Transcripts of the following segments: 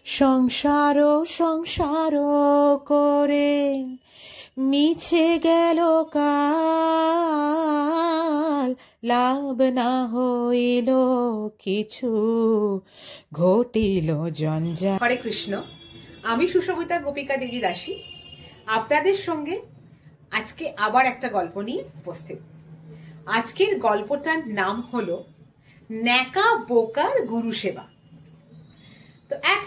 সংসার সংসার করে মিছে গেল কাল, লাভ না হইল কিছু, ঘটিল জঞ্জাল। হরে কৃষ্ণ, আমি সুশোভিতা গোপিকা দেবী দাসী আপনাদের সঙ্গে আজকে আবার একটা গল্প নিয়ে উপস্থিত। আজকের গল্পটার নাম হলো ন্যাকা বোকার গুরু সেবা। তো এক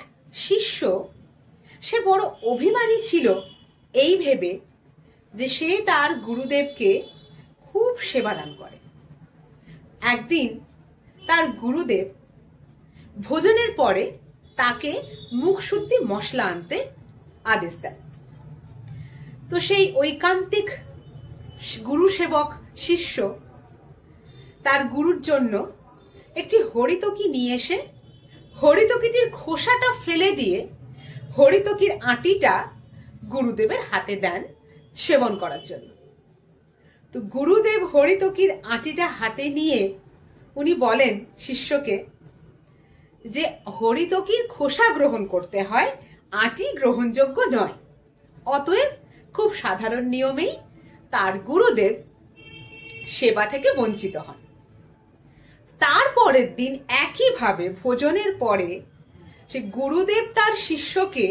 শিষ্য, সে বড় অভিমানী ছিল এই ভেবে যে সে তার গুরুদেবকে খুব সেবা দান করে। একদিন তার গুরুদেব ভোজনের পরে তাকে মুখশুদ্ধি মশলা আনতে আদেশ দেন। তো সেই ঐকান্তিক গুরু সেবক শিষ্য তার গুরুর জন্য একটি হরিতকি নিয়ে এসে হরিতকিটির খোসাটা ফেলে দিয়ে হরিতকির আটিটা গুরুদেবের হাতে দেন সেবন করার জন্য। তো গুরুদেব হরিতকির আটিটা হাতে নিয়ে উনি বলেন শিষ্যকে যে হরিতকির খোসা গ্রহণ করতে হয়, আটি গ্রহণযোগ্য নয়। অতএব খুব সাধারণ নিয়মেই তার গুরুদেব সেবা থেকে বঞ্চিত হন। তারপরের দিন একইভাবে ভোজনের পরে সে গুরুদেব তার শিষ্যকে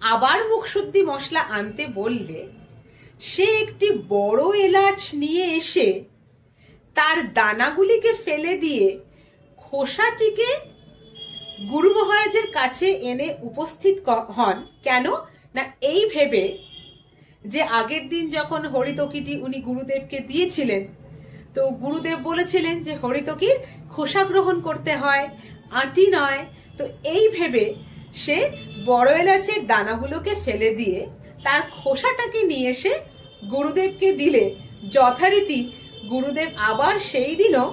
আবার মুখশুদ্ধি মশলা আনতে বললে সে একটি বড় এলাচ নিয়ে এসে তার দানাগুলিকে ফেলে দিয়ে খোসাটিকে গুরু মহারাজের কাছে এনে উপস্থিত হন। কেন না, এই ভেবে যে আগের দিন যখন হরিতকিটি উনি গুরুদেবকে দিয়েছিলেন, তো গুরুদেব বলেছিলেন যে হরিতকির খোসা গ্রহণ করতে হয়, আটি নয়। তো এই ভেবে সে বড় এলাচের দানাগুলোকে ফেলে দিয়ে তার খোসাটাকে নিয়ে এসে গুরুদেবকে দিলে যথারীতি গুরুদেব আবার সেই দিনও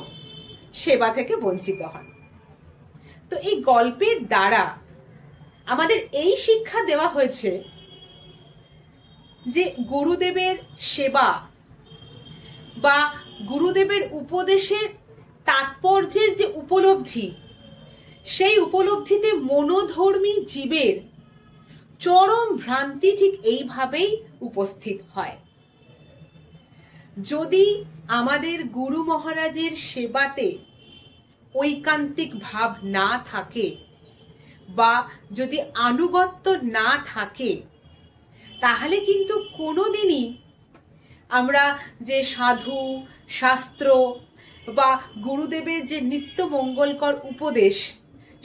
সেবা থেকে বঞ্চিত হন। তো এই গল্পের দ্বারা আমাদের এই শিক্ষা দেওয়া হয়েছে যে গুরুদেবের সেবা বা গুরুদেবের উপদেশের তাৎপর্যের যে উপলব্ধি, সেই উপলব্ধিতে মনোধর্মী জীবের চরম ভ্রান্তি ঠিক এইভাবেই উপস্থিত হয়। যদি আমাদের গুরু মহারাজের সেবাতে ঐকান্তিক ভাব না থাকে বা যদি আনুগত্য না থাকে, তাহলে কিন্তু কোনোদিনই আমরা যে সাধু শাস্ত্র বা গুরুদেবের যে নিত্য মঙ্গলকর উপদেশ,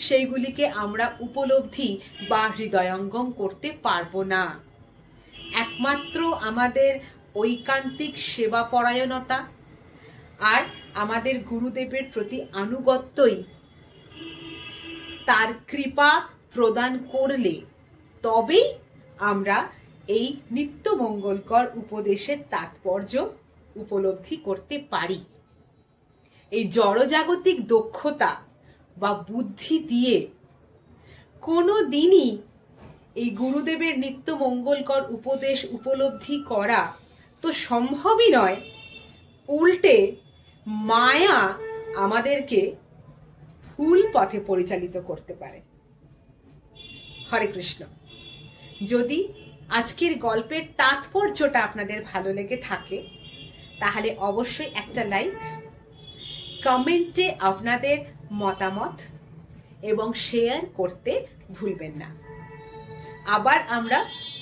সেইগুলিকে আমরা উপলব্ধি বা হৃদয়ঙ্গম করতে পারবো না। একমাত্র আমাদের ঐকান্তিক সেবা পরায়ণতা আর আমাদের গুরুদেবের প্রতি আনুগত্যই তার কৃপা প্রদান করলে তবেই আমরা এই নিত্য মঙ্গলকর উপদেশের তাৎপর্য উপলব্ধি করতে পারি। এই জড়জাগতিক দক্ষতা বা বুদ্ধি দিয়ে কোনো দিনই এই গুরুদেবের নিত্য মঙ্গলকর উপদেশ উপলব্ধি করা তো সম্ভবই নয়। উল্টে মায়া আমাদেরকে ভুল পথে পরিচালিত করতে পারে। হরে কৃষ্ণ। যদি আজকের গল্পের তাৎপর্যটা আপনাদের ভালো লেগে থাকে তাহলে অবশ্যই একটা লাইক, কমেন্টে আপনাদের মতামত এবং শেয়ার করতে ভুলবেন না। আবার আমরা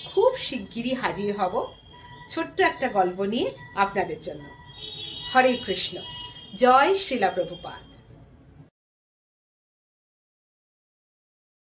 খুব শিগগিরই হাজির হব ছোট্ট একটা গল্প নিয়ে আপনাদের জন্য। হরে কৃষ্ণ। জয় শ্রীলা প্রভুপাদ।